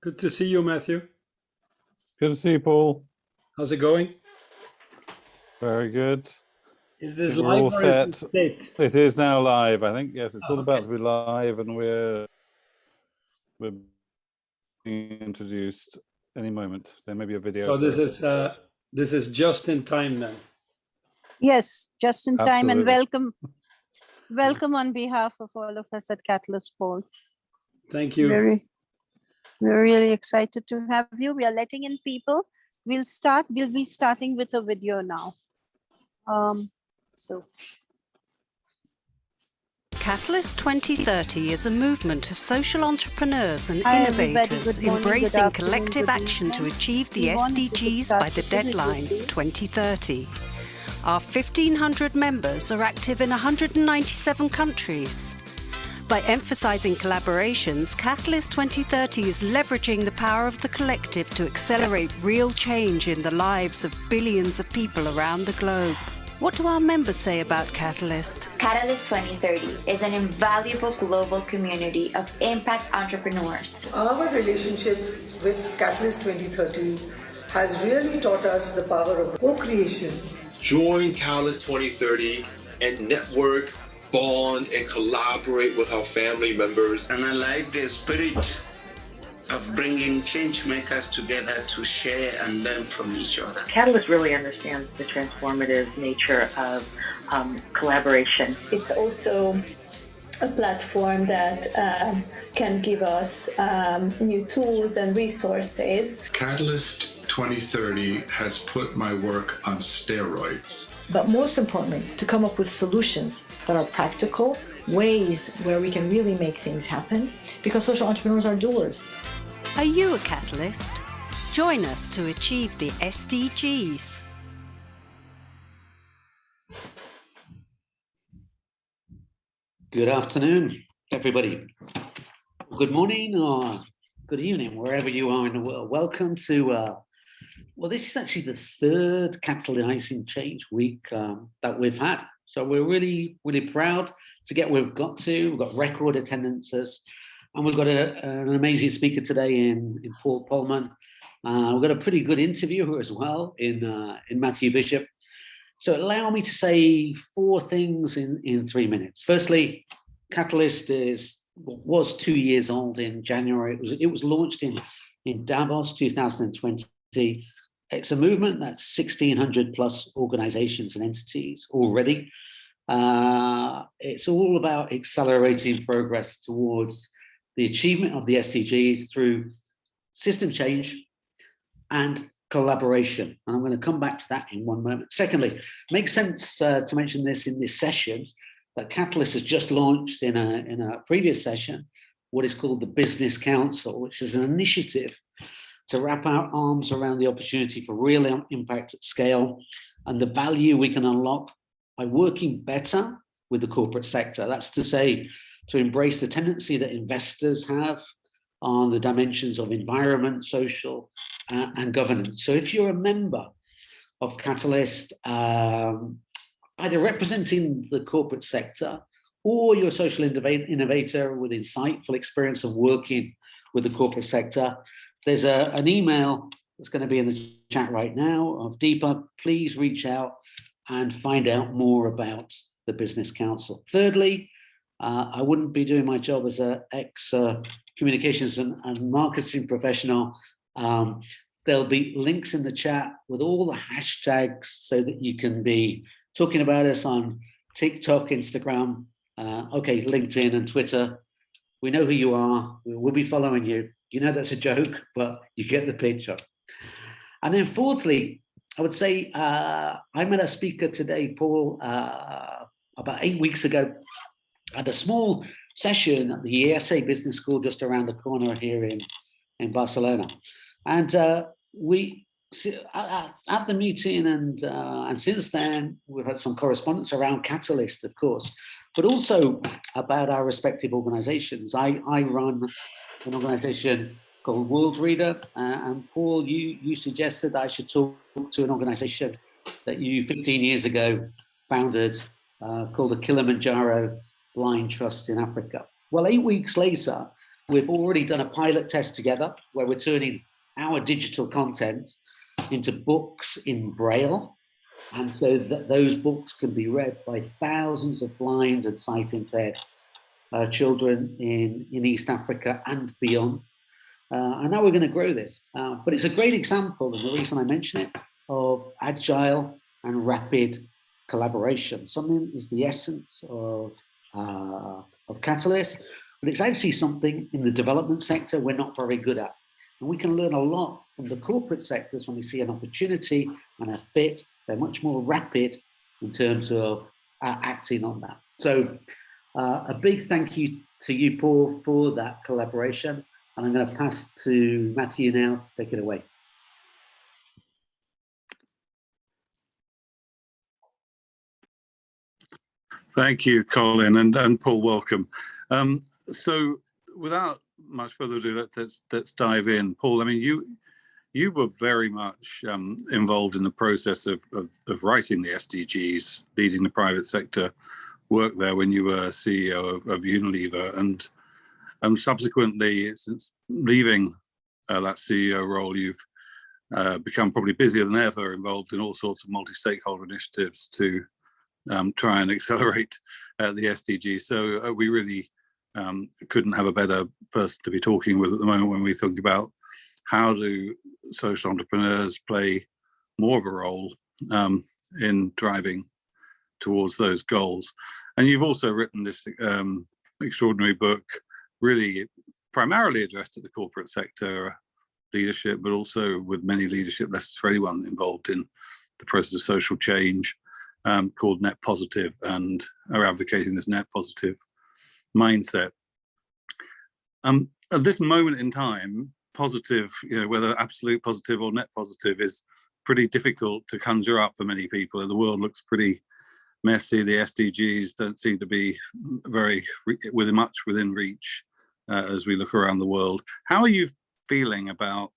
Good to see you, Matthew. Good to see you, Paul. How's it going? Very good. Is this We're live all or is set. it taped? It is now live, I think. Yes, it's all Okay. about to be live, and we're being introduced any moment. There may be a video So first. this is just in time then. Yes, just in time, and Absolutely. welcome on behalf of all of us at Catalyst, Paul. Thank you. We're really excited to have you. We are letting in people. We'll be starting with a video now. Catalyst 2030 is a movement of social entrepreneurs and Hi, everybody. innovators Good morning, good embracing afternoon, collective good action to evening. achieve the Yvonne, if you could SDGs start by the with the video, deadline please. 2030. Our 1,500 members are active in 197 countries. By emphasizing collaborations, Catalyst 2030 is leveraging the power of the collective to accelerate real change in the lives of billions of people around the globe. What do our members say about Catalyst? Catalyst 2030 is an invaluable global community of impact entrepreneurs. Our relationship with Catalyst 2030 has really taught us the power of co-creation. Join Catalyst 2030 and network, bond, and collaborate with our family members. And I like the spirit of bringing change makers together to share and learn from each other. Catalyst really understands the transformative nature of collaboration. It's also a platform that can give us new tools and resources. Catalyst 2030 has put my work on steroids. But most importantly, to come up with solutions that are practical, ways where we can really make things happen, because social entrepreneurs are doers. Are you a catalyst? Join us to achieve the SDGs. Good afternoon, everybody. Good morning or good evening, wherever you are in the world. Welcome to, well, this is actually the third Catalyzing Change week that we've had. So we're really, really proud to get where we've got to. We've got record attendances. And we've got an amazing speaker today in Paul Polman. We've got a pretty good interviewer as well in Matthew Bishop. So allow me to say four things in 3 minutes. Firstly, Catalyst was 2 years old in January. It was launched in Davos 2020. It's a movement that's 1,600 plus organizations and entities already. It's all about accelerating progress towards the achievement of the SDGs through system change and collaboration. And I'm going to come back to that in one moment. Secondly, it makes sense to mention this in this session, that Catalyst has just launched in a previous session, what is called the Business Council, which is an initiative to wrap our arms around the opportunity for real impact at scale and the value we can unlock by working better with the corporate sector. That's to say, to embrace the tendency that investors have on the dimensions of environment, social, and governance. So if you're a member of Catalyst, either representing the corporate sector or you're a social innovator with insightful experience of working with the corporate sector, there's an email that's going to be in the chat right now of Deepa. Please reach out and find out more about the Business Council. Thirdly, I wouldn't be doing my job as an ex-communications and marketing professional. There'll be links in the chat with all the hashtags so that you can be talking about us on TikTok, Instagram, LinkedIn and Twitter. We know who you are. We'll be following you. You know that's a joke, but you get the picture. And then fourthly, I would say I met a speaker today, Paul, about 8 weeks ago, at a small session at the ESA Business School just around the corner here in Barcelona. And we at the meeting and since then, we've had some correspondence around Catalyst, of course, but also about our respective organizations. I run an organization called World Reader, and Paul, you suggested I should talk to an organization that you 15 years ago founded called the Kilimanjaro Blind Trust in Africa. Well, 8 weeks later, we've already done a pilot test together where we're turning our digital content into books in Braille. And so that those books can be read by thousands of blind and sight impaired children in East Africa and beyond. And now we're going to grow this. But it's a great example, and the reason I mention it, of agile and rapid collaboration. Something is the essence of Catalyst, but it's actually something in the development sector we're not very good at. And we can learn a lot from the corporate sectors when we see an opportunity and a fit. They're much more rapid in terms of acting on that. So a big thank you to you, Paul, for that collaboration. And I'm going to pass to Matthew now to take it away. Thank you, Colin, and Paul, welcome. So without much further ado, let's dive in. Paul, I mean, you were very much involved in the process of writing the SDGs, leading the private sector work there when you were CEO of Unilever, and subsequently, since leaving that CEO role, you've become probably busier than ever, involved in all sorts of multi-stakeholder initiatives to try and accelerate the SDGs. So we really couldn't have a better person to be talking with at the moment when we think about how do social entrepreneurs play more of a role in driving towards those goals. And you've also written this extraordinary book, really primarily addressed at the corporate sector leadership, but also with many leadership lessons for anyone involved in the process of social change, called Net Positive, and are advocating this net positive mindset. At this moment in time, positive, whether absolute positive or net positive, is pretty difficult to conjure up for many people. The world looks pretty messy. The SDGs don't seem to be much within reach as we look around the world. How are you feeling about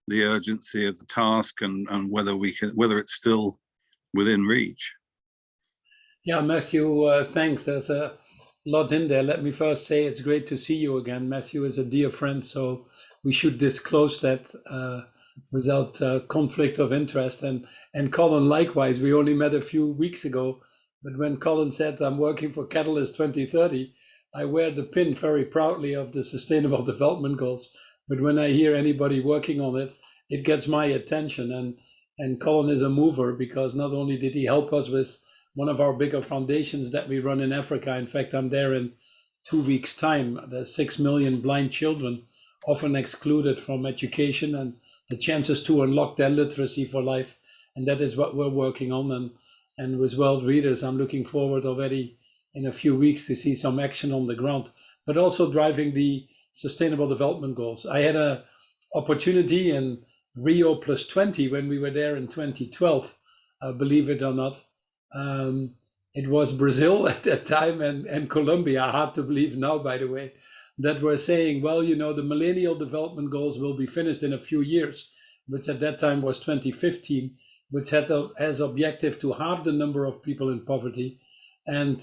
the urgency of the task and whether it's still within reach? Yeah, Matthew, thanks. There's a lot in there. Let me first say it's great to see you again. Matthew is a dear friend, so we should disclose that without conflict of interest. And Colin, likewise, we only met a few weeks ago, but when Colin said, I'm working for Catalyst 2030, I wear the pin very proudly of the Sustainable Development Goals. But when I hear anybody working on it, it gets my attention. And Colin is a mover, because not only did he help us with one of our bigger foundations that we run in Africa. In fact, I'm there in 2 weeks' time. There's 6 million blind children, often excluded from education and the chances to unlock their literacy for life. And that is what we're working on. And with World Readers, I'm looking forward already in a few weeks to see some action on the ground, but also driving the Sustainable Development Goals. I had an opportunity in Rio +20 when we were there in 2012, believe it or not. It was Brazil at that time and Colombia, hard to believe now, by the way, that were saying, well, the Millennial Development Goals will be finished in a few years, which at that time was 2015, which had as objective to halve the number of people in poverty. And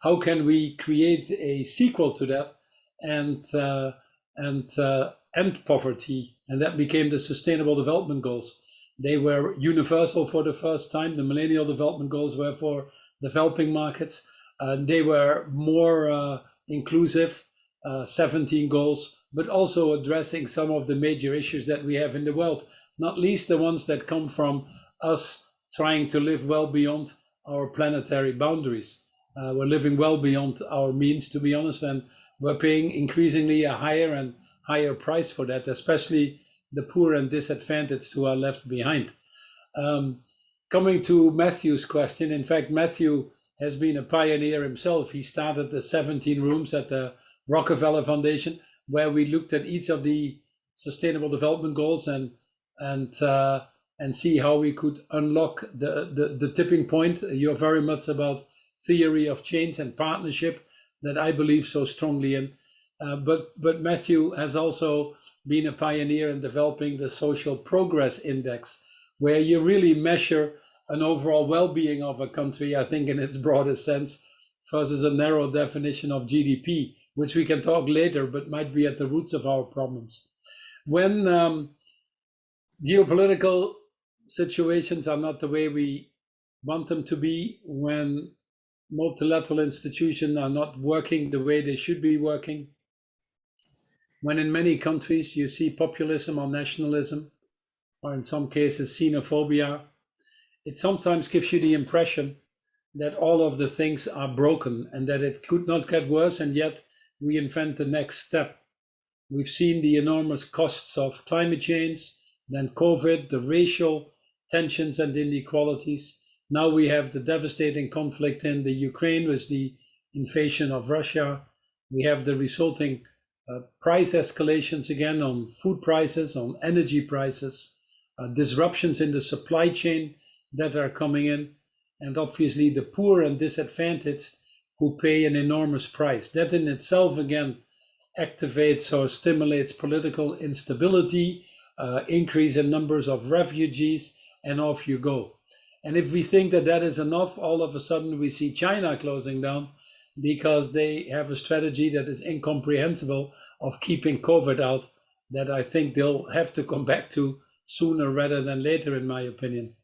how can we create a sequel to that and end poverty? And that became the Sustainable Development Goals. They were universal for the first time. The Millennial Development Goals were for developing markets. They were more inclusive, 17 goals, but also addressing some of the major issues that we have in the world, not least the ones that come from us trying to live well beyond our planetary boundaries. We're living well beyond our means, to be honest, and we're paying increasingly a higher and higher price for that, especially the poor and disadvantaged who are left behind. Coming to Matthew's question, in fact, Matthew has been a pioneer himself. He started the 17 rooms at the Rockefeller Foundation, where we looked at each of the Sustainable Development Goals and see how we could unlock the tipping point. You're very much about theory of change and partnership that I believe so strongly in. But Matthew has also been a pioneer in developing the Social Progress Index, where you really measure an overall well-being of a country, I think in its broadest sense, versus a narrow definition of GDP. which we can talk later, but might be at the roots of our problems. When geopolitical situations are not the way we want them to be, when multilateral institutions are not working the way they should be working, when in many countries you see populism or nationalism, or in some cases xenophobia, it sometimes gives you the impression that all of the things are broken and that it could not get worse, and yet we invent the next step. We've seen the enormous costs of climate change, then COVID, the racial tensions and inequalities. Now we have the devastating conflict in the Ukraine with the invasion of Russia. We have the resulting price escalations again on food prices, on energy prices, disruptions in the supply chain that are coming in, and obviously the poor and disadvantaged who pay an enormous price. That in itself again activates or stimulates political instability, increase in numbers of refugees, and off you go. And if we think that that is enough, all of a sudden we see China closing down because they have a strategy that is incomprehensible of keeping COVID out, that I think they'll have to come back to sooner rather than later, in my opinion.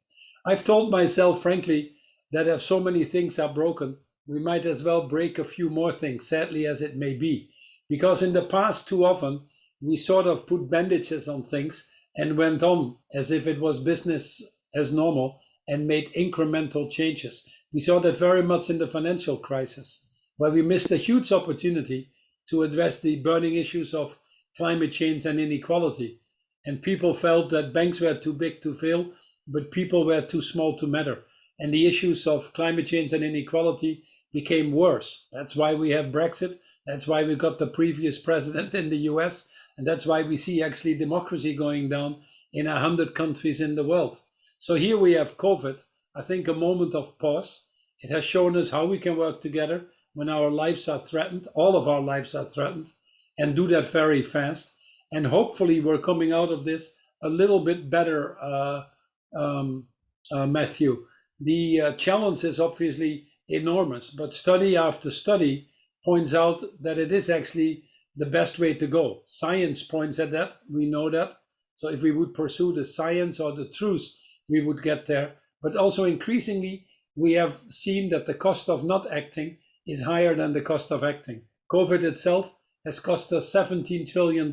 I've told myself, frankly, that if so many things are broken, we might as well break a few more things, sadly as it may be. Because in the past, too often, we sort of put bandages on things and went on as if it was business as normal and made incremental changes. We saw that very much in the financial crisis, where we missed a huge opportunity to address the burning issues of climate change and inequality. And people felt that banks were too big to fail, but people were too small to matter. And the issues of climate change and inequality became worse. That's why we have Brexit. That's why we got the previous president in the US. And that's why we see actually democracy going down in 100 countries in the world. So here we have COVID, I think a moment of pause. It has shown us how we can work together when our lives are threatened, all of our lives are threatened, and do that very fast. And hopefully we're coming out of this a little bit better, Matthew. The challenge is obviously enormous, but study after study points out that it is actually the best way to go. Science points at that, we know that. So if we would pursue the science or the truth, we would get there. But also increasingly, we have seen that the cost of not acting is higher than the cost of acting. COVID itself has cost us $17 trillion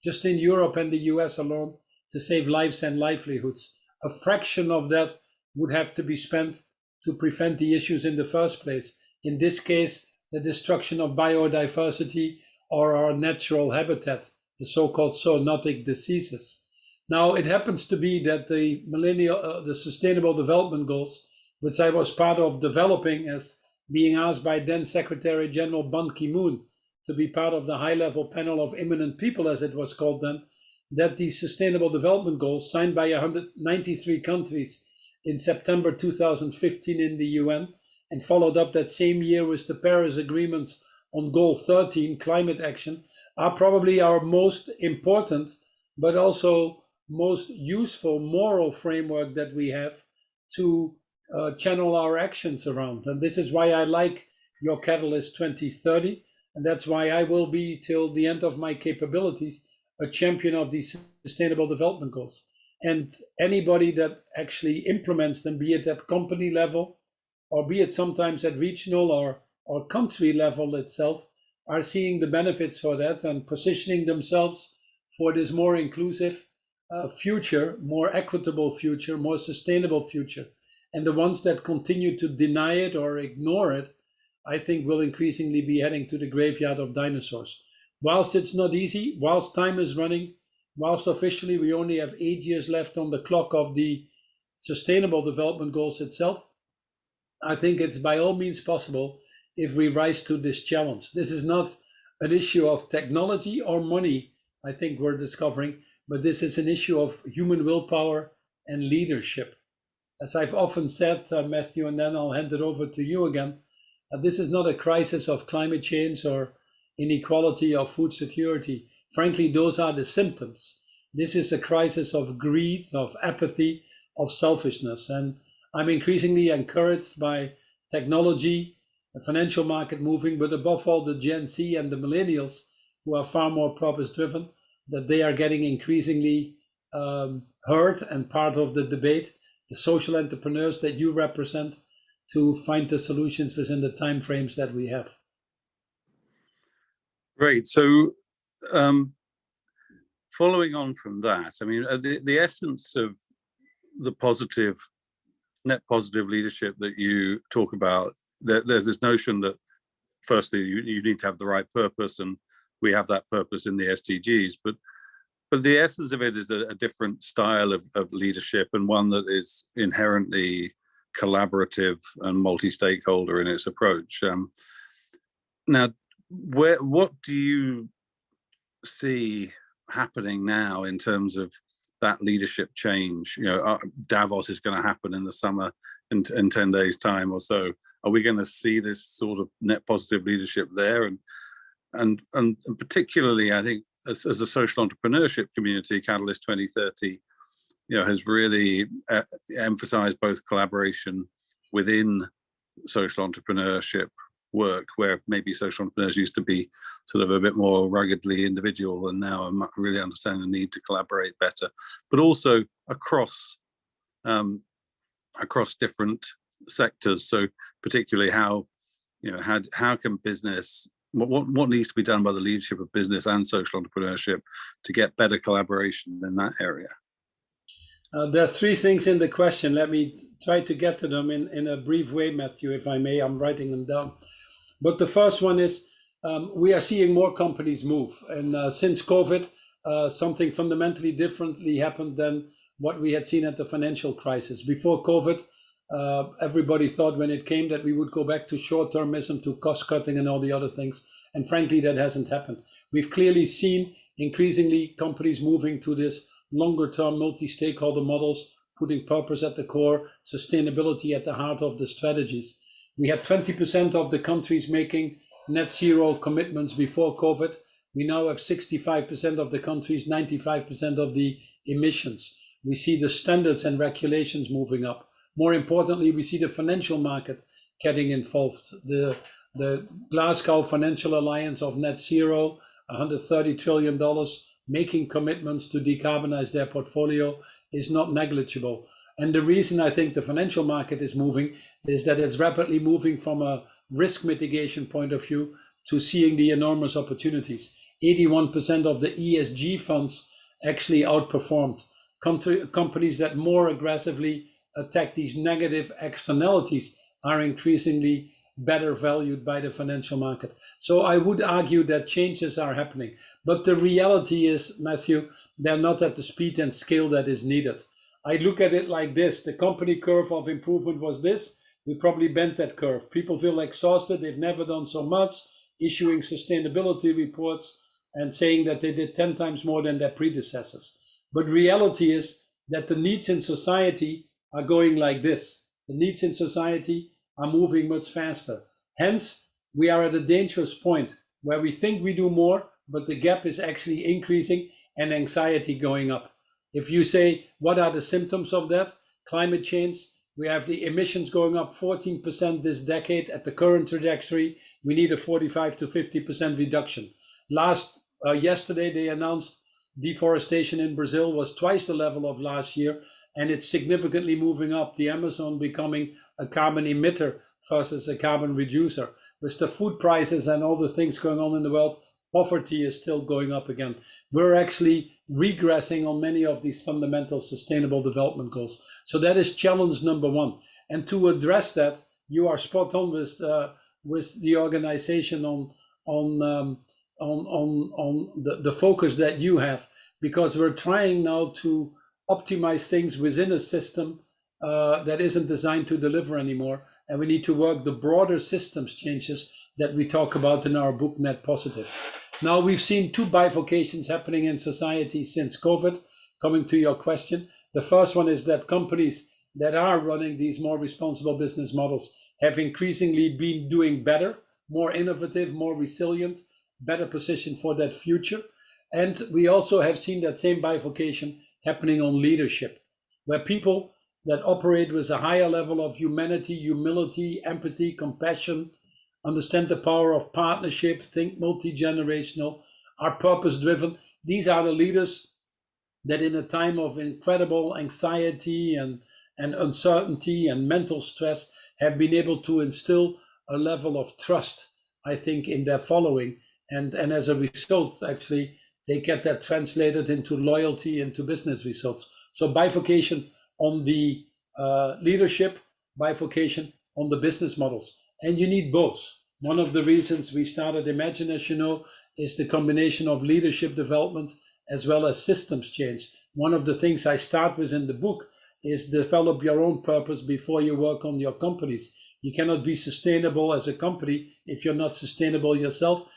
just in Europe and the US alone to save lives and livelihoods. A fraction of that would have to be spent to prevent the issues in the first place. In this case, the destruction of biodiversity or our natural habitat, the so-called zoonotic diseases. Now, it happens to be that the Sustainable Development Goals, which I was part of developing as being asked by then Secretary General Ban Ki-moon to be part of the high-level panel of eminent people, as it was called then, that the Sustainable Development Goals signed by 193 countries in September 2015 in the UN, and followed up that same year with the Paris Agreement on Goal 13, climate action, are probably our most important, but also most useful moral framework that we have to channel our actions around. And this is why I like your Catalyst 2030, and that's why I will be, till the end of my capabilities, a champion of these Sustainable Development Goals. And anybody that actually implements them, be it at company level, or be it sometimes at regional or country level itself, are seeing the benefits for that and positioning themselves for this more inclusive future, more equitable future, more sustainable future. And the ones that continue to deny it or ignore it, I think will increasingly be heading to the graveyard of dinosaurs. Whilst it's not easy, whilst time is running, whilst officially we only have 8 years left on the clock of the Sustainable Development Goals itself, I think it's by all means possible if we rise to this challenge. This is not an issue of technology or money, I think we're discovering, but this is an issue of human willpower and leadership. As I've often said, Matthew, and then I'll hand it over to you again, this is not a crisis of climate change or inequality or food security. Frankly, those are the symptoms. This is a crisis of greed, of apathy, of selfishness. And I'm increasingly encouraged by technology the financial market moving, but above all the Gen Z and the millennials who are far more purpose driven, that they are getting increasingly heard and part of the debate, the social entrepreneurs that you represent, to find the solutions within the time frames that we have. Great. So following on from that, I mean, the essence of the positive, net positive leadership that you talk about, there's this notion that firstly, you need to have the right purpose, and we have that purpose in the SDGs, but the essence of it is a different style of leadership, and one that is inherently collaborative and multi-stakeholder in its approach. Now, what do you see happening now in terms of that leadership change? You know, Davos is going to happen in the summer in 10 days' time or so. Are we going to see this sort of net positive leadership there? And particularly, I think, as a social entrepreneurship community, Catalyst 2030, you know, has really emphasized both collaboration within social entrepreneurship work, where maybe social entrepreneurs used to be sort of a bit more ruggedly individual, and now I'm really understanding the need to collaborate better, but also across different sectors. So particularly how can business, what needs to be done by the leadership of business and social entrepreneurship to get better collaboration in that area? There are three things in the question. Let me try to get to them in a brief way, Matthew, if I may. I'm writing them down. But the first one is we are seeing more companies move. And since COVID, something fundamentally differently happened than what we had seen at the financial crisis. Before COVID, everybody thought when it came that we would go back to short-termism, to cost cutting and all the other things. And frankly, that hasn't happened. We've clearly seen increasingly companies moving to this longer-term multi-stakeholder models, putting purpose at the core, sustainability at the heart of the strategies. We had 20% of the countries making net zero commitments before COVID. We now have 65% of the countries, 95% of the emissions. We see the standards and regulations moving up. More importantly, we see the financial market getting involved. The Glasgow Financial Alliance of Net Zero, $130 trillion, making commitments to decarbonize their portfolio is not negligible. And the reason I think the financial market is moving is that it's rapidly moving from a risk mitigation point of view to seeing the enormous opportunities. 81% of the ESG funds actually outperformed. Companies that more aggressively attack these negative externalities are increasingly better valued by the financial market. So I would argue that changes are happening. But the reality is, Matthew, they're not at the speed and scale that is needed. I look at it like this. The company curve of improvement was this. We probably bent that curve. People feel exhausted. They've never done so much, issuing sustainability reports and saying that they did 10 times more than their predecessors. But reality is that the needs in society are going like this. The needs in society are moving much faster. Hence, we are at a dangerous point where we think we do more, but the gap is actually increasing and anxiety going up. If you say, what are the symptoms of that? Climate change. We have the emissions going up 14% this decade at the current trajectory. We need a 45 to 50% reduction. Yesterday, they announced deforestation in Brazil was twice the level of last year, and it's significantly moving up. The Amazon becoming a carbon emitter versus a carbon reducer. With the food prices and all the things going on in the world, poverty is still going up again. We're actually regressing on many of these fundamental sustainable development goals. So that is challenge number one. And to address that, you are spot on with the organization on the focus that you have, because we're trying now to optimize things within a system that isn't designed to deliver anymore. And we need to work the broader systems changes that we talk about in our book, Net Positive. Now, we've seen two bifurcations happening in society since COVID. Coming to your question, the first one is that companies that are running these more responsible business models have increasingly been doing better, more innovative, more resilient, better positioned for that future. And we also have seen that same bifurcation happening on leadership, where people that operate with a higher level of humanity, humility, empathy, compassion, understand the power of partnership, think multi-generational, are purpose-driven. These are the leaders that in a time of incredible anxiety and uncertainty and mental stress have been able to instill a level of trust, I think, in their following. And as a result, actually, they get that translated into loyalty, into business results. So bifurcation on the leadership, bifurcation on the business models. And you need both. One of the reasons we started Imagine, as you know, is the combination of leadership development as well as systems change. One of the things I start with in the book is develop your own purpose before you work on your companies. You cannot be sustainable as a company if you're not sustainable yourself.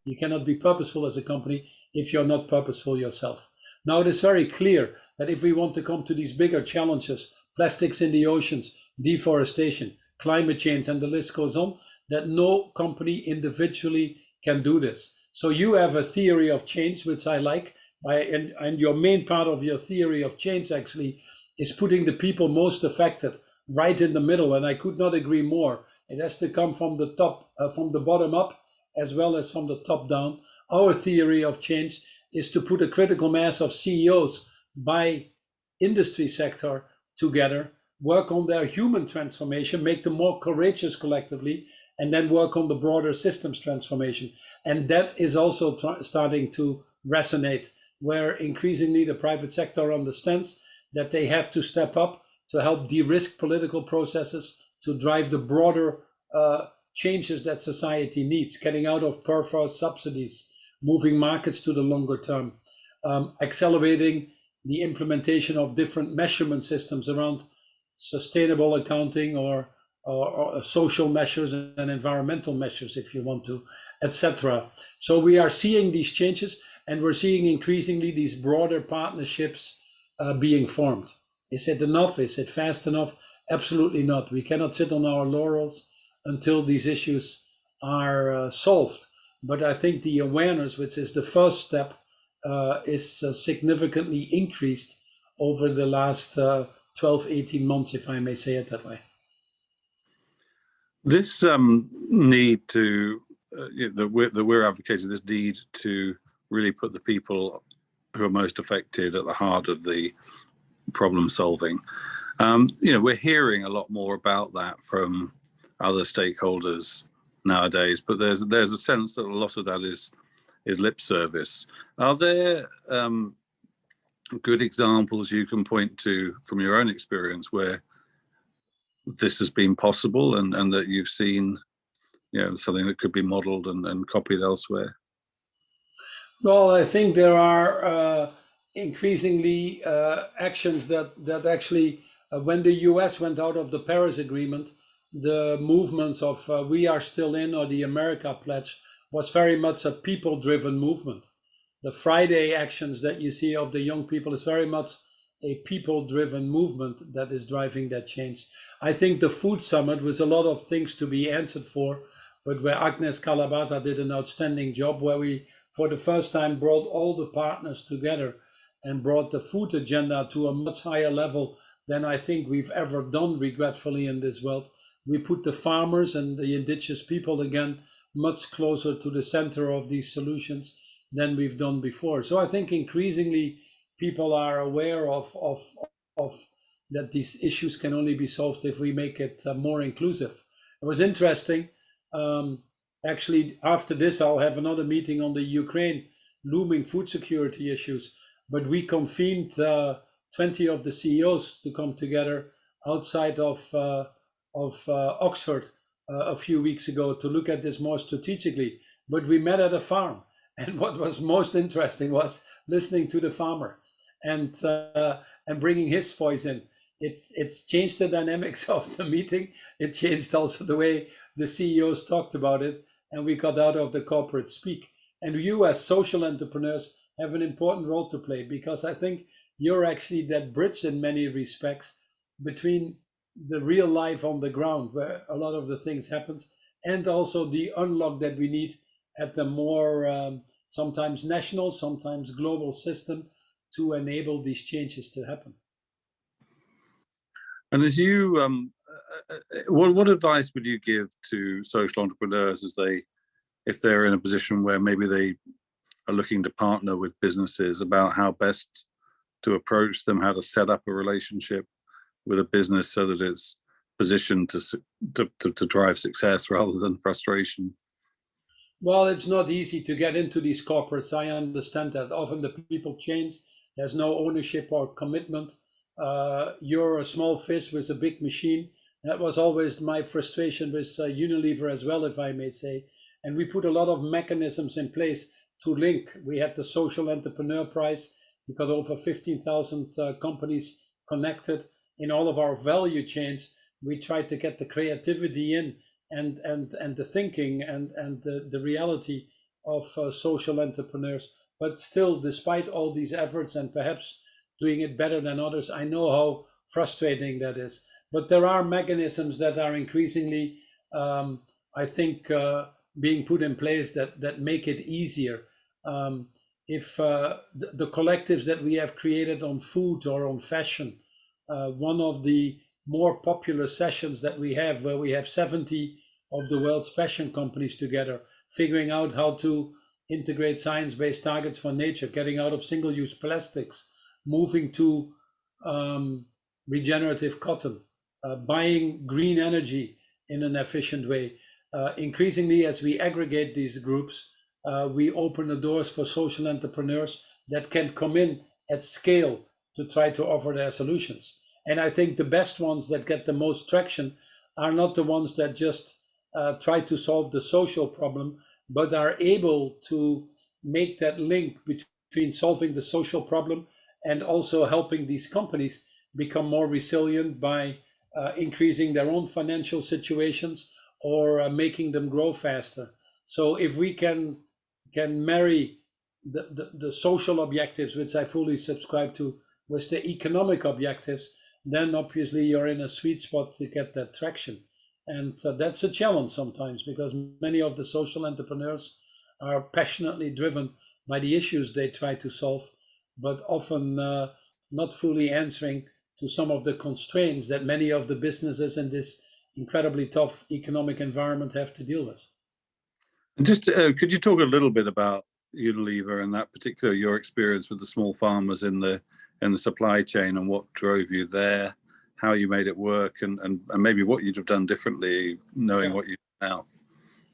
You cannot be purposeful as a company if you're not purposeful yourself. Now, it is very clear that if we want to come to these bigger challenges, plastics in the oceans, deforestation, climate change, and the list goes on, that no company individually can do this. So you have a theory of change, which I like, and your main part of your theory of change actually is putting the people most affected right in the middle, and I could not agree more. It has to come from the top, from the bottom up, as well as from the top down. Our theory of change is to put a critical mass of CEOs by industry sector together, work on their human transformation, make them more courageous collectively, and then work on the broader systems transformation. And that is also starting to resonate, where increasingly the private sector understands that they have to step up to help de-risk political processes, to drive the broader changes that society needs, getting out of perverse subsidies, moving markets to the longer term, accelerating the implementation of different measurement systems around sustainable accounting or social measures and environmental measures, if you want to, etc. So we are seeing these changes, and we're seeing increasingly these broader partnerships being formed. Is it enough? Is it fast enough? Absolutely not. We cannot sit on our laurels until these issues are solved. But I think the awareness, which is the first step, is significantly increased over the last 12, 18 months, if I may say it that way. This need to, that we're advocating, this need to really put the people who are most affected at the heart of the problem solving. We're hearing a lot more about that from other stakeholders nowadays, but there's a sense that a lot of that is lip service. Are there good examples you can point to from your own experience where this has been possible and that you've seen, something that could be modeled and copied elsewhere? Well, I think there are increasingly actions that actually, when the US went out of the Paris Agreement, the movements of We Are Still In or the America Pledge was very much a people-driven movement. The Friday actions that you see of the young people is very much a people-driven movement that is driving that change. I think the Food Summit was a lot of things to be answered for, but where Agnes Kalabata did an outstanding job, where we, for the first time, brought all the partners together and brought the food agenda to a much higher level than I think we've ever done, regretfully, in this world. We put the farmers and the indigenous people again much closer to the center of these solutions than we've done before. So I think increasingly people are aware of that these issues can only be solved if we make it more inclusive. It was interesting. Actually, after this, I'll have another meeting on the Ukraine looming food security issues. But we convened 20 of the CEOs to come together outside of Oxford a few weeks ago to look at this more strategically. But we met at a farm, and what was most interesting was listening to the farmer and bringing his voice in. It's changed the dynamics of the meeting. It changed also the way the CEOs talked about it, and we got out of the corporate speak. And you, as social entrepreneurs, have an important role to play, because I think you're actually that bridge in many respects between the real life on the ground, where a lot of the things happens, and also the unlock that we need at the more sometimes national, sometimes global system to enable these changes to happen. And as you what advice would you give to social entrepreneurs if they're in a position where maybe they are looking to partner with businesses about how best to approach them, how to set up a relationship with a business so that it's positioned to drive success rather than frustration? Well, it's not easy to get into these corporates. I understand that. Often the people change. There's no ownership or commitment. You're a small fish with a big machine. That was always my frustration with Unilever as well, if I may say. And we put a lot of mechanisms in place to link. We had the Social Entrepreneur Prize. We got over 15,000 companies connected in all of our value chains. We tried to get the creativity in and the thinking and the reality of social entrepreneurs. But still, despite all these efforts and perhaps doing it better than others, I know how frustrating that is. But there are mechanisms that are increasingly, I think, being put in place that make it easier. If the collectives that we have created on food or on fashion, one of the more popular sessions that we have, where we have 70 of the world's fashion companies together, figuring out how to integrate science-based targets for nature, getting out of single-use plastics, moving to regenerative cotton, buying green energy in an efficient way. Increasingly, as we aggregate these groups, we open the doors for social entrepreneurs that can come in at scale to try to offer their solutions. And I think the best ones that get the most traction are not the ones that just try to solve the social problem, but are able to make that link between solving the social problem and also helping these companies become more resilient by increasing their own financial situations or making them grow faster. So if we can marry the social objectives, which I fully subscribe to, with the economic objectives, then obviously you're in a sweet spot to get that traction. And that's a challenge sometimes, because many of the social entrepreneurs are passionately driven by the issues they try to solve, but often not fully answering to some of the constraints that many of the businesses in this incredibly tough economic environment have to deal with. And just could you talk a little bit about Unilever and that particular, your experience with the small farmers in the supply chain and what drove you there, how you made it work, and maybe what you'd have done differently knowing what you do now?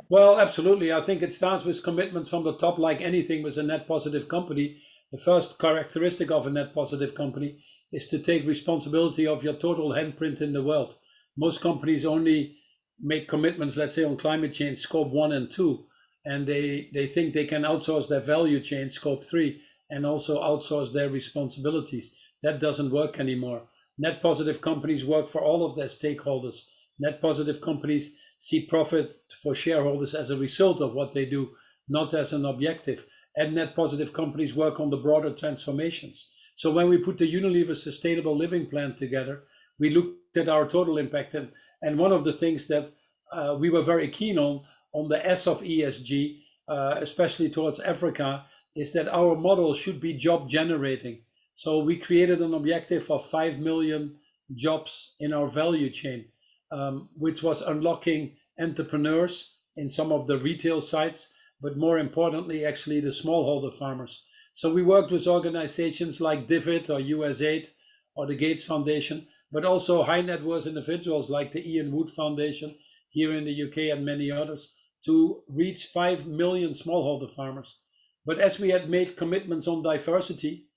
Well, absolutely. I think it starts with commitments from the top, like anything with a net positive company. The first characteristic of a net positive company is to take responsibility of your total handprint in the world. Most companies only make commitments, let's say, on climate change, scope 1 and 2, and they think they can outsource their value chain, scope 3, and also outsource their responsibilities. That doesn't work anymore. Net positive companies work for all of their stakeholders. Net positive companies see profit for shareholders as a result of what they do, not as an objective. And net positive companies work on the broader transformations. So when we put the Unilever Sustainable Living Plan together, we looked at our total impact. And one of the things that we were very keen on the S of ESG, especially towards Africa, is that our model should be job generating. So we created an objective of 5 million jobs in our value chain, which was unlocking entrepreneurs in some of the retail sites, but more importantly, actually the smallholder farmers. So we worked with organizations like Divot or USAID or the Gates Foundation, but also high net worth individuals like the Ian Wood Foundation here in the UK and many others, to reach 5 million smallholder farmers. But as we had made commitments on diversity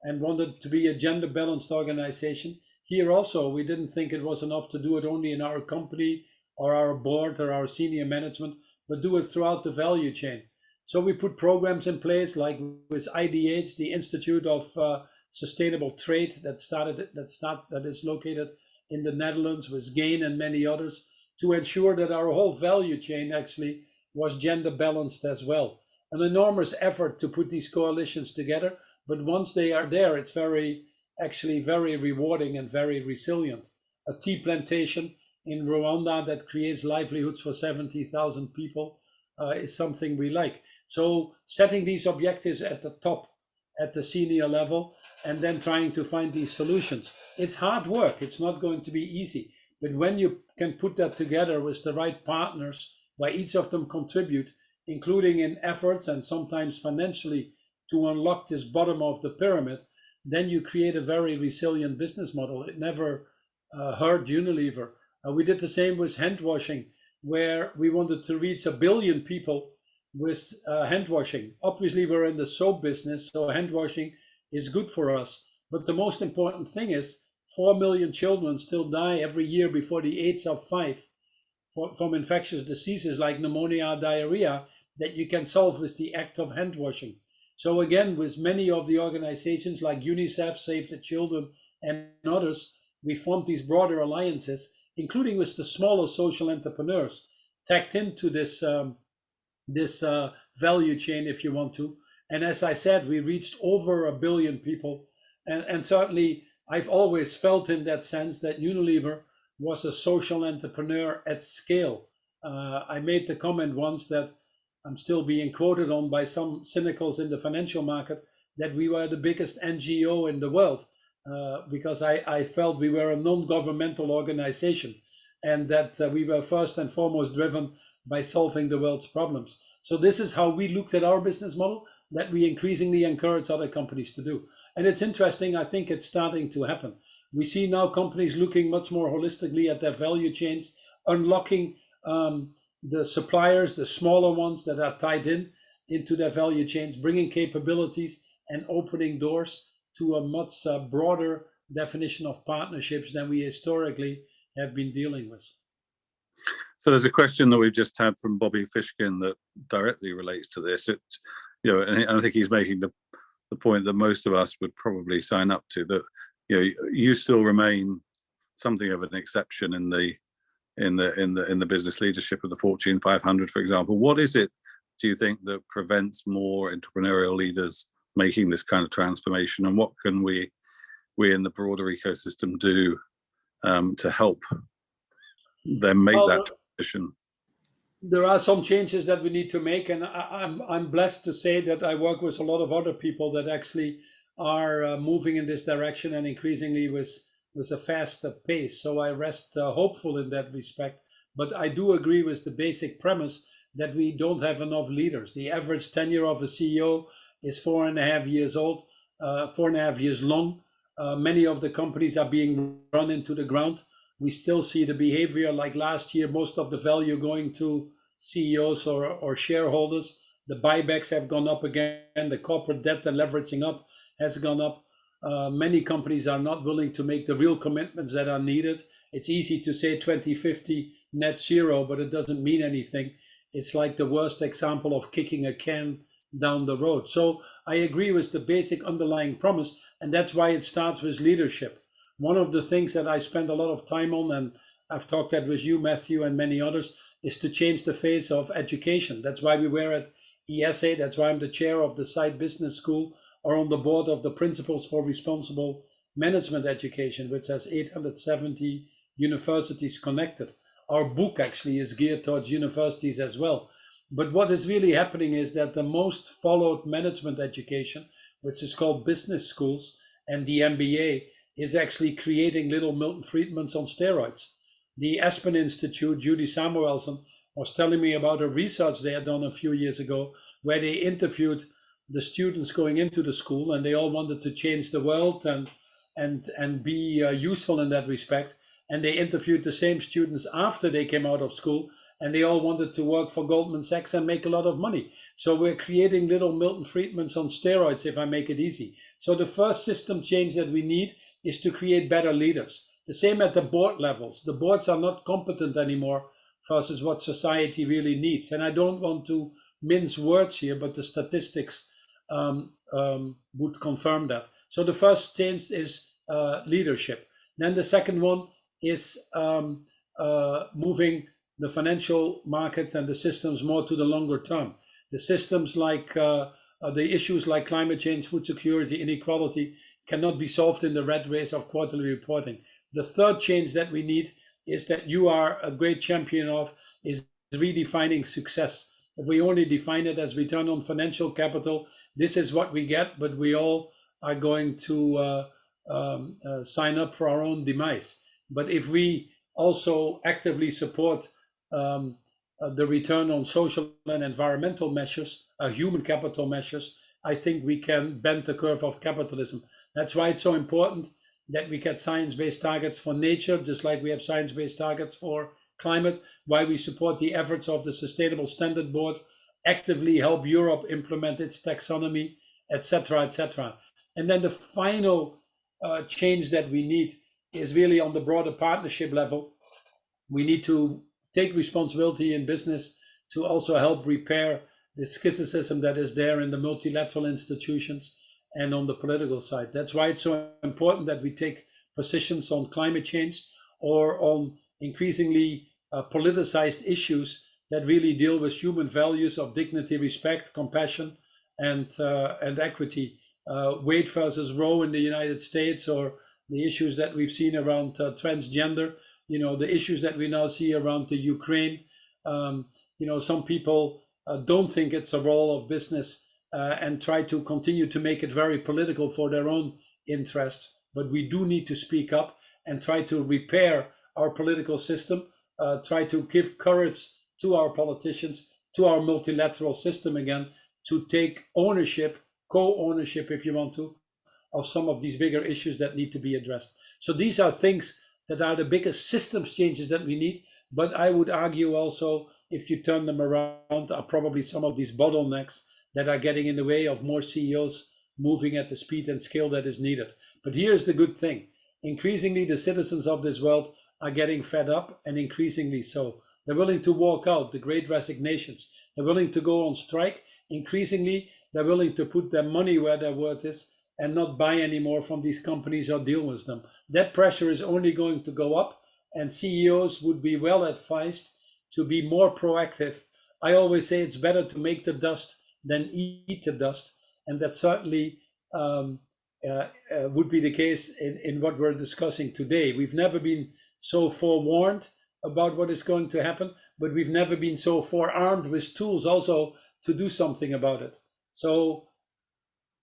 and wanted to be a gender balanced organization, here also we didn't think it was enough to do it only in our company or our board or our senior management, but do it throughout the value chain. So we put programs in place like with IDH, the Institute of Sustainable Trade that is located in the Netherlands, with GAIN and many others, to ensure that our whole value chain actually was gender balanced as well. An enormous effort to put these coalitions together, but once they are there, it's very rewarding and very resilient. A tea plantation in Rwanda that creates livelihoods for 70,000 people is something we like. So setting these objectives at the top, at the senior level, and then trying to find these solutions. It's hard work. It's not going to be easy, But when you can put that together with the right partners, where each of them contribute, including in efforts and sometimes financially, to unlock this bottom of the pyramid, then you create a very resilient business model. It never hurt Unilever. We did the same with hand washing, where we wanted to reach 1 billion people with hand washing. Obviously, we're in the soap business, so hand washing is good for us. But the most important thing is 4 million children still die every year before the age of 5 from infectious diseases like pneumonia, diarrhea, that you can solve with the act of hand washing. So again, with many of the organizations like UNICEF, Save the Children, and others, we formed these broader alliances, including with the smaller social entrepreneurs, tacked into this value chain, if you want to. And as I said, we reached over 1 billion people. And certainly, I've always felt in that sense that Unilever was a social entrepreneur at scale. I made the comment once that I'm still being quoted on by some cynicals in the financial market, that we were the biggest NGO in the world, because I felt we were a non-governmental organization, and that we were first and foremost driven by solving the world's problems. So this is how we looked at our business model, that we increasingly encourage other companies to do. And it's interesting, I think it's starting to happen. We see now companies looking much more holistically at their value chains, unlocking the suppliers, the smaller ones that are tied into their value chains, bringing capabilities and opening doors to a much broader definition of partnerships than we historically have been dealing with. So there's a question that we've just had from Bobby Fishkin that directly relates to this. And I think he's making the point that most of us would probably sign up to, that you still remain something of an exception in the business leadership of the Fortune 500, for example. What is it, do you think, that prevents more entrepreneurial leaders making this kind of transformation, and what can we in the broader ecosystem do to help them make that transition? There are some changes that we need to make, and I'm blessed to say that I work with a lot of other people that actually are moving in this direction, and increasingly with a faster pace. So I rest hopeful in that respect. But I do agree with the basic premise that we don't have enough leaders. The average tenure of a CEO is 4.5 years old, 4.5 years long. Many of the companies are being run into the ground. We still see the behavior like last year, most of the value going to CEOs or shareholders. The buybacks have gone up again. The corporate debt and leveraging up has gone up. Many companies are not willing to make the real commitments that are needed. It's easy to say 2050 net zero, but it doesn't mean anything. It's like the worst example of kicking a can down the road. So I agree with the basic underlying promise, and that's why it starts with leadership. One of the things that I spend a lot of time on, and I've talked that with you, Matthew, and many others, is to change the face of education. That's why we were at ESA. That's why I'm the chair of the Site Business School, or on the board of the Principles for Responsible Management Education, which has 870 universities connected. Our book actually is geared towards universities as well. But what is really happening is that the most followed management education, which is called business schools, and the MBA, is actually creating little Milton Friedmans on steroids. The Aspen Institute, Judy Samuelson, was telling me about a research they had done a few years ago, where they interviewed the students going into the school, and they all wanted to change the world and be useful in that respect. And they interviewed the same students after they came out of school, and they all wanted to work for Goldman Sachs and make a lot of money. So we're creating little Milton Friedmans on steroids, if I make it easy. So the first system change that we need is to create better leaders. The same at the board levels. The boards are not competent anymore versus what society really needs. And I don't want to mince words here, but the statistics would confirm that. So the first change is leadership. Then the second one is moving the financial market and the systems more to the longer term. The systems like the issues like climate change, food security, inequality cannot be solved in the rat race of quarterly reporting. The third change that we need is that you are a great champion of is redefining success. If we only define it as return on financial capital, this is what we get, but we all are going to sign up for our own demise. But if we also actively support the return on social and environmental measures, human capital measures, I think we can bend the curve of capitalism. That's why it's so important that we get science-based targets for nature, just like we have science-based targets for climate, why we support the efforts of the Sustainable Standard Board, actively help Europe implement its taxonomy, etc., etc. And then the final change that we need is really on the broader partnership level. We need to take responsibility in business to also help repair the skepticism that is there in the multilateral institutions and on the political side. That's why it's so important that we take positions on climate change or on increasingly politicized issues that really deal with human values of dignity, respect, compassion, and equity. Wade versus Roe in the United States, or the issues that we've seen around transgender, the issues that we now see around the Ukraine. Some people don't think it's a role of business and try to continue to make it very political for their own interest. But we do need to speak up and try to repair our political system, try to give courage to our politicians, to our multilateral system again, to take ownership, co-ownership if you want to, of some of these bigger issues that need to be addressed. So these are things that are the biggest systems changes that we need. But I would argue also, if you turn them around, are probably some of these bottlenecks that are getting in the way of more CEOs moving at the speed and scale that is needed. But here's the good thing. Increasingly, the citizens of this world are getting fed up, and increasingly so. They're willing to walk out, the great resignations. They're willing to go on strike. Increasingly, they're willing to put their money where their worth is and not buy anymore from these companies or deal with them. That pressure is only going to go up, and CEOs would be well advised to be more proactive. I always say it's better to make the dust than eat the dust, and that certainly would be the case in what we're discussing today. We've never been so forewarned about what is going to happen, but we've never been so forearmed with tools also to do something about it. So,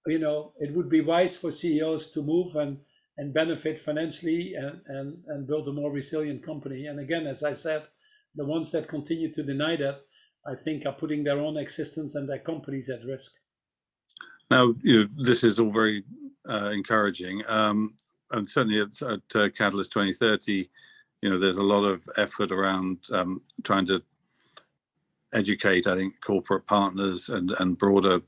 it would be wise for CEOs to move and benefit financially and build a more resilient company. And again, as I said, the ones that continue to deny that, I think, are putting their own existence and their companies at risk. Now, this is all very encouraging. And certainly at Catalyst 2030, there's a lot of effort around trying to educate, I think, corporate partners and broader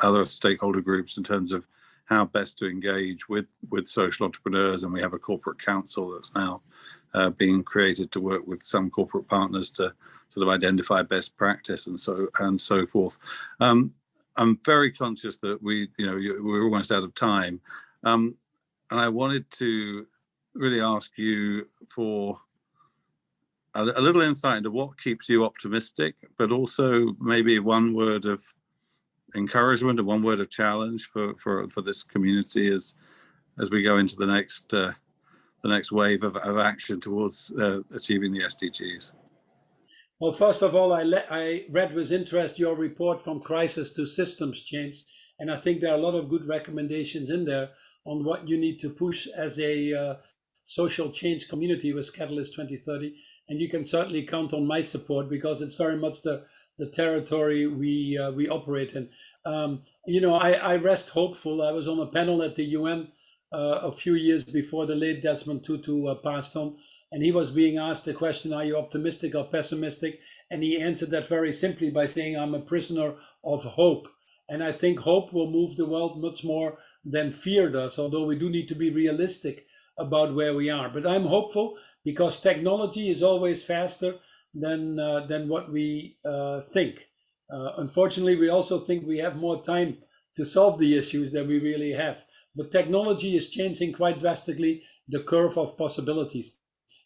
other stakeholder groups in terms of how best to engage with social entrepreneurs. And we have a corporate council that's now being created to work with some corporate partners to sort of identify best practice and so forth. I'm very conscious that we're almost out of time, and I wanted to really ask you for a little insight into what keeps you optimistic, but also maybe one word of encouragement and one word of challenge for this community as we go into the next wave of action towards achieving the SDGs. Well, first of all, I read with interest your report from crisis to systems change, and I think there are a lot of good recommendations in there on what you need to push as a social change community with Catalyst 2030. And you can certainly count on my support, because it's very much the territory we operate in. I rest hopeful. I was on a panel at the UN a few years before the late Desmond Tutu passed on, and he was being asked the question, are you optimistic or pessimistic? And he answered that very simply by saying, I'm a prisoner of hope. And I think hope will move the world much more than fear does, although we do need to be realistic about where we are. But I'm hopeful, because technology is always faster than what we think. Unfortunately, we also think we have more time to solve the issues than we really have. But technology is changing quite drastically the curve of possibilities.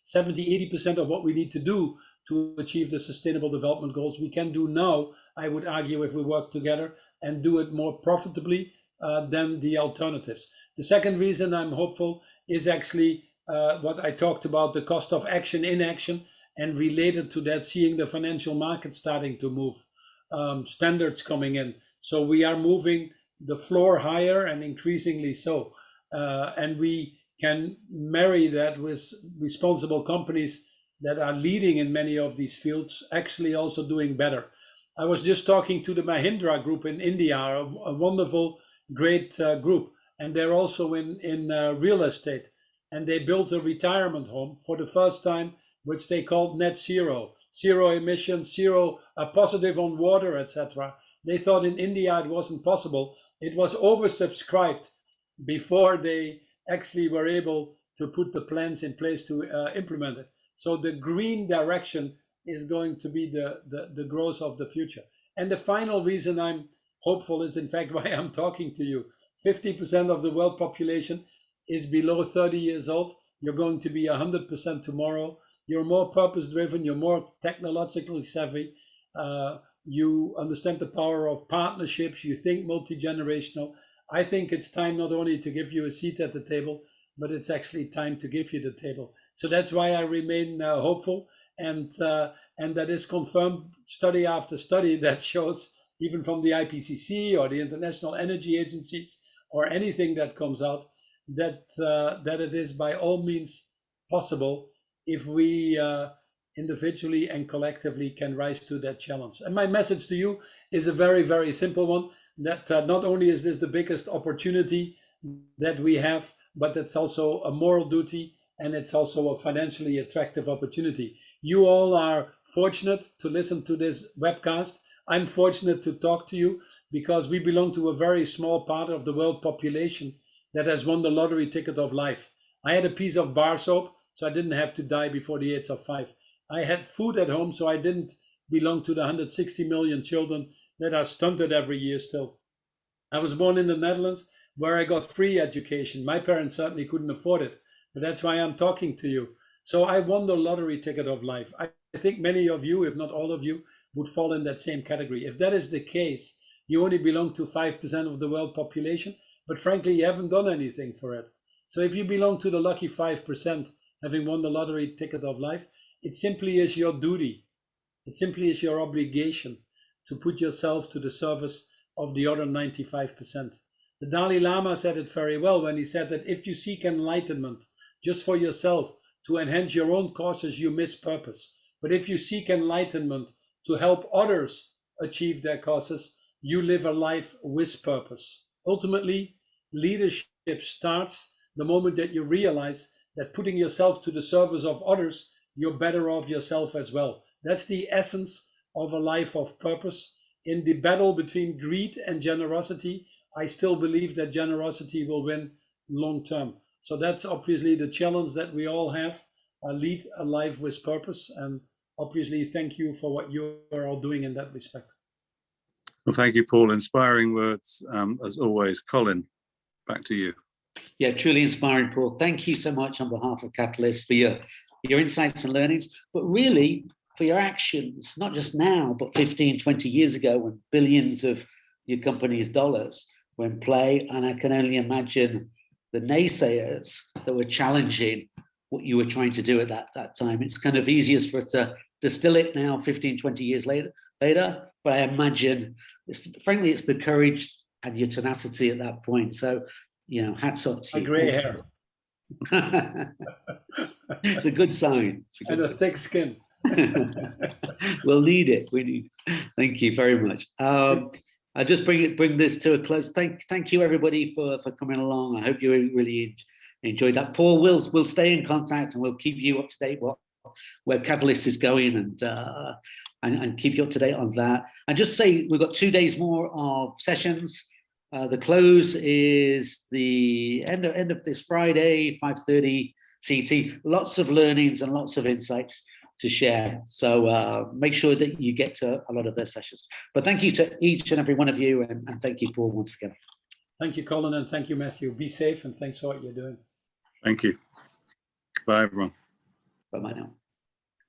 70–80% of what we need to do to achieve the Sustainable Development Goals we can do now, I would argue, if we work together and do it more profitably than the alternatives. The second reason I'm hopeful is actually what I talked about, the cost of action, inaction, and related to that, seeing the financial market starting to move, standards coming in. So we are moving the floor higher, and increasingly so. And we can marry that with responsible companies that are leading in many of these fields, actually also doing better. I was just talking to the Mahindra group in India, a wonderful, great group, and they're also in real estate. And they built a retirement home for the first time, which they called net zero, zero emissions, zero positive on water, etc. They thought in India it wasn't possible. It was oversubscribed before they actually were able to put the plans in place to implement it. So the green direction is going to be the growth of the future. And the final reason I'm hopeful is, in fact, why I'm talking to you. 50% of the world population is below 30 years old. You're going to be 100% tomorrow. You're more purpose-driven. You're more technologically savvy. You understand the power of partnerships. You think multi-generational. I think it's time not only to give you a seat at the table, but it's actually time to give you the table. So that's why I remain hopeful, and that is confirmed study after study that shows, even from the IPCC or the International Energy Agencies or anything that comes out, that it is by all means possible if we individually and collectively can rise to that challenge. And my message to you is a very, very simple one, that not only is this the biggest opportunity that we have, but it's also a moral duty, and it's also a financially attractive opportunity. You all are fortunate to listen to this webcast. I'm fortunate to talk to you because we belong to a very small part of the world population that has won the lottery ticket of life. I had a piece of bar soap, so I didn't have to die before the age of 5. I had food at home, so I didn't belong to the 160 million children that are stunted every year still. I was born in the Netherlands, where I got free education. My parents certainly couldn't afford it, but that's why I'm talking to you. So I won the lottery ticket of life. I think many of you, if not all of you, would fall in that same category. If that is the case, you only belong to 5% of the world population, but frankly, you haven't done anything for it. So if you belong to the lucky 5%, having won the lottery ticket of life, it simply is your duty. It simply is your obligation to put yourself to the service of the other 95%. The Dalai Lama said it very well when he said that if you seek enlightenment just for yourself to enhance your own causes, you miss purpose. But if you seek enlightenment to help others achieve their causes, you live a life with purpose. Ultimately, leadership starts the moment that you realize that putting yourself to the service of others, you're better off yourself as well. That's the essence of a life of purpose. In the battle between greed and generosity, I still believe that generosity will win long term. So that's obviously the challenge that we all have, lead a life with purpose. And obviously, thank you for what you are all doing in that respect. Well, thank you, Paul. Inspiring words, as always. Colin, back to you. Yeah, truly inspiring, Paul. Thank you so much on behalf of Catalyst for your insights and learnings, but really for your actions, not just now, but 15, 20 years ago when billions of your company's dollars were in play. And I can only imagine the naysayers that were challenging what you were trying to do at that time. It's kind of easiest for us to distill it now, 15, 20 years later. But I imagine, frankly, it's the courage and your tenacity at that point. So, hats off to you. A gray hair. It's a good sign. And a thick skin. We'll need it. We need. Thank you very much. I'll just bring this to a close. Thank you everybody for coming along. I hope you really enjoyed that. Paul, we'll stay in contact and we'll keep you up to date where Catalyst is going and keep you up to date on that. And just say we've got 2 days more of sessions. The close is the end of this Friday, 5:30 CT. Lots of learnings and lots of insights to share. So make sure that you get to a lot of those sessions. But thank you to each and every one of you, and thank you, Paul, once again. Thank you, Colin, and thank you, Matthew. Be safe, and thanks for what you're doing. Thank you. Bye, everyone. Bye-bye now.